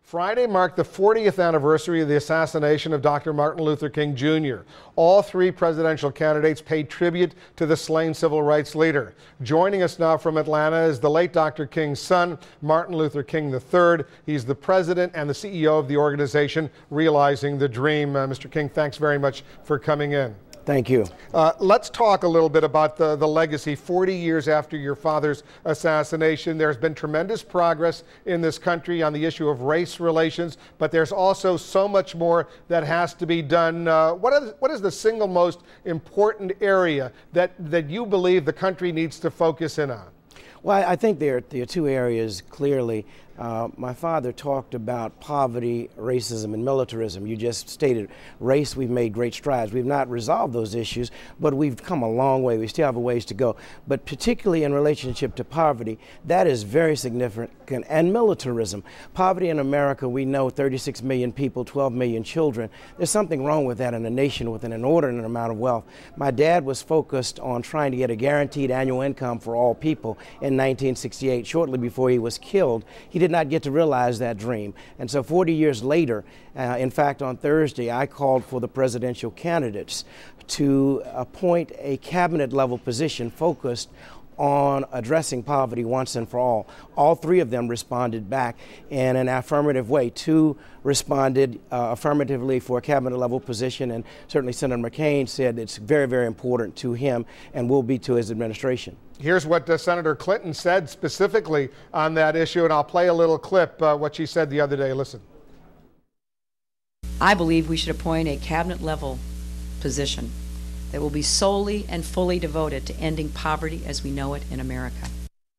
Friday marked the 40th anniversary of the assassination of Dr. Martin Luther King Jr. All three presidential candidates paid tribute to the slain civil rights leader. Joining us now from Atlanta is the late Dr. King's son, Martin Luther King III. He's the president and the CEO of the organization Realizing the Dream. Mr. King, thanks very much for coming in. Thank you. Let's talk a little bit about the legacy. 40 years after your father's assassination, there's been tremendous progress in this country on the issue of race relations, but there's also so much more that has to be done. What is the single most important area that you believe the country needs to focus in on? Well, I think there are two areas clearly. My father talked about poverty, racism, and militarism. You just stated race, we've made great strides. We've not resolved those issues, but we've come a long way. We still have a ways to go. But particularly in relationship to poverty, that is very significant. And militarism. Poverty in America, we know 36 million people, 12 million children. There's something wrong with that in a nation with an inordinate amount of wealth. My dad was focused on trying to get a guaranteed annual income for all people in 1968, shortly before he was killed. He did not get to realize that dream. And so 40 years later, in fact, on Thursday, I called for the presidential candidates to appoint a cabinet level position focused on addressing poverty once and for all. All three of them responded back in an affirmative way. Two responded affirmatively for a cabinet level position, and certainly Senator McCain said it's very, very important to him and will be to his administration. Here's what Senator Clinton said specifically on that issue, and I'll play a little clip, what she said the other day. Listen. I believe we should appoint a cabinet level position that will be solely and fully devoted to ending poverty as we know it in America.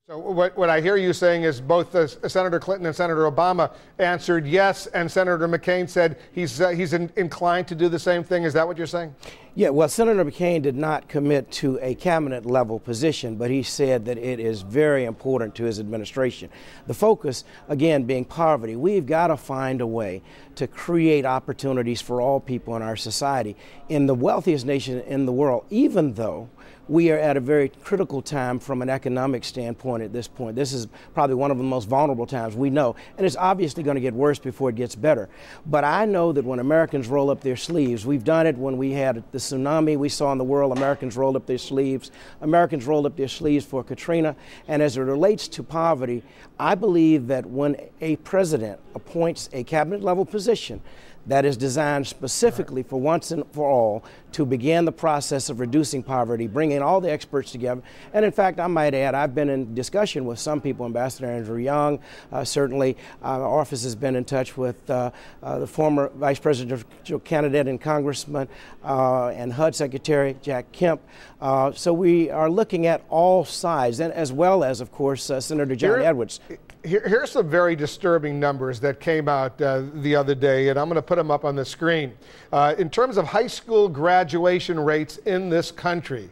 So what I hear you saying is both Senator Clinton and Senator Obama answered yes, and Senator McCain said he's inclined to do the same thing. Is that what you're saying? Yeah, well, Senator McCain did not commit to a cabinet level position, but he said that it is very important to his administration. The focus, again, being poverty. We've got to find a way to create opportunities for all people in our society. In the wealthiest nation in the world, even though we are at a very critical time from an economic standpoint at this point. This is probably one of the most vulnerable times we know, and it's obviously going to get worse before it gets better. But I know that when Americans roll up their sleeves, we've done it when we had the tsunami we saw in the world. Americans rolled up their sleeves. Americans rolled up their sleeves for Katrina. And as it relates to poverty, I believe that when a president appoints a cabinet level position that is designed specifically for once and for all to begin the process of reducing poverty, bringing all the experts together. And in fact, I might add, I've been in discussion with some people, Ambassador Andrew Young, certainly our office has been in touch with the former vice presidential candidate and congressman and HUD Secretary Jack Kemp. So we are looking at all sides, and as well as, of course, Senator John Edwards. Here's some very disturbing numbers that came out the other day, and I'm going to put them up on the screen. In terms of high school graduation rates in this country,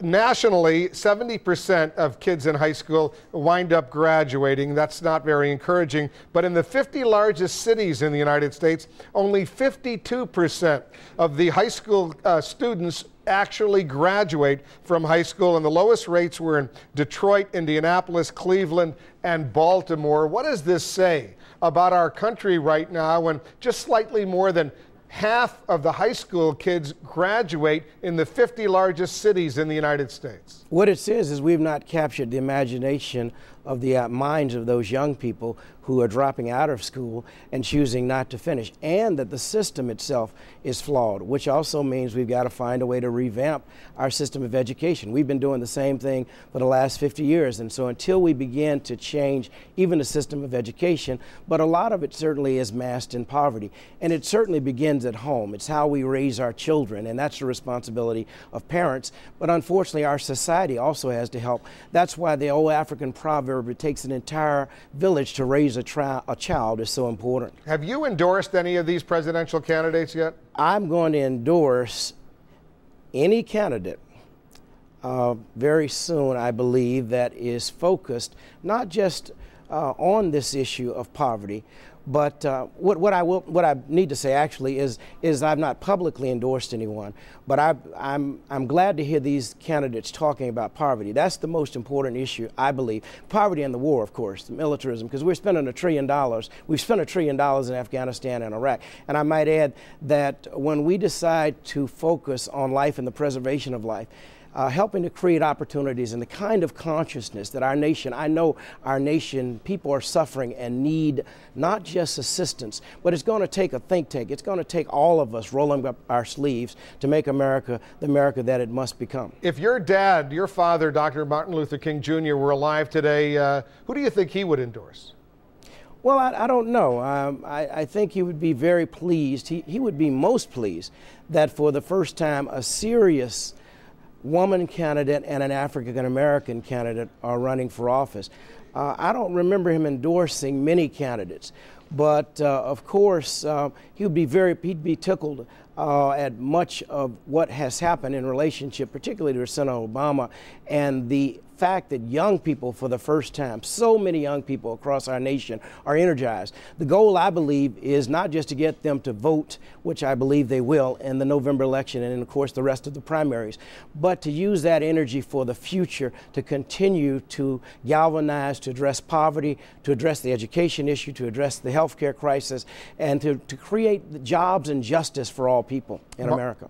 nationally, 70% of kids in high school wind up graduating. That's not very encouraging. But in the 50 largest cities in the United States, only 52% of the high school students actually graduate from high school, and the lowest rates were in Detroit, Indianapolis, Cleveland, and Baltimore. What does this say about our country right now when just slightly more than half of the high school kids graduate in the 50 largest cities in the United States? What it says is we've not captured the imagination of the minds of those young people who are dropping out of school and choosing not to finish, and that the system itself is flawed, which also means we've got to find a way to revamp our system of education. We've been doing the same thing for the last 50 years, and so until we begin to change even the system of education, but a lot of it certainly is masked in poverty, and it certainly begins at home. It's how we raise our children, and that's the responsibility of parents, but unfortunately our society also has to help. That's why the old African proverb, it takes an entire village to raise a child, is so important. Have you endorsed any of these presidential candidates yet? I'm going to endorse any candidate very soon, I believe, that is focused not just on this issue of poverty. But what I need to say actually is I've not publicly endorsed anyone, but I'm glad to hear these candidates talking about poverty. That's the most important issue, I believe. Poverty and the war, of course, the militarism, because we're spending $1 trillion. We've spent $1 trillion in Afghanistan and Iraq. And I might add that when we decide to focus on life and the preservation of life, helping to create opportunities and the kind of consciousness that our nation, I know our nation, people are suffering and need not just assistance, but it's going to take a think tank. It's going to take all of us rolling up our sleeves to make America the America that it must become. If your dad, your father, Dr. Martin Luther King Jr., were alive today, who do you think he would endorse? Well, I don't know. I think he would be very pleased. He would be most pleased that for the first time a serious woman candidate and an African-American candidate are running for office. I don't remember him endorsing many candidates, but of course he'd be tickled at much of what has happened in relationship, particularly to Senator Obama, and the fact that young people, for the first time, so many young people across our nation are energized. The goal, I believe, is not just to get them to vote, which I believe they will in the November election and, of course, the rest of the primaries, but to use that energy for the future to continue to galvanize, to address poverty, to address the education issue, to address the health care crisis, and to create jobs and justice for all people in America.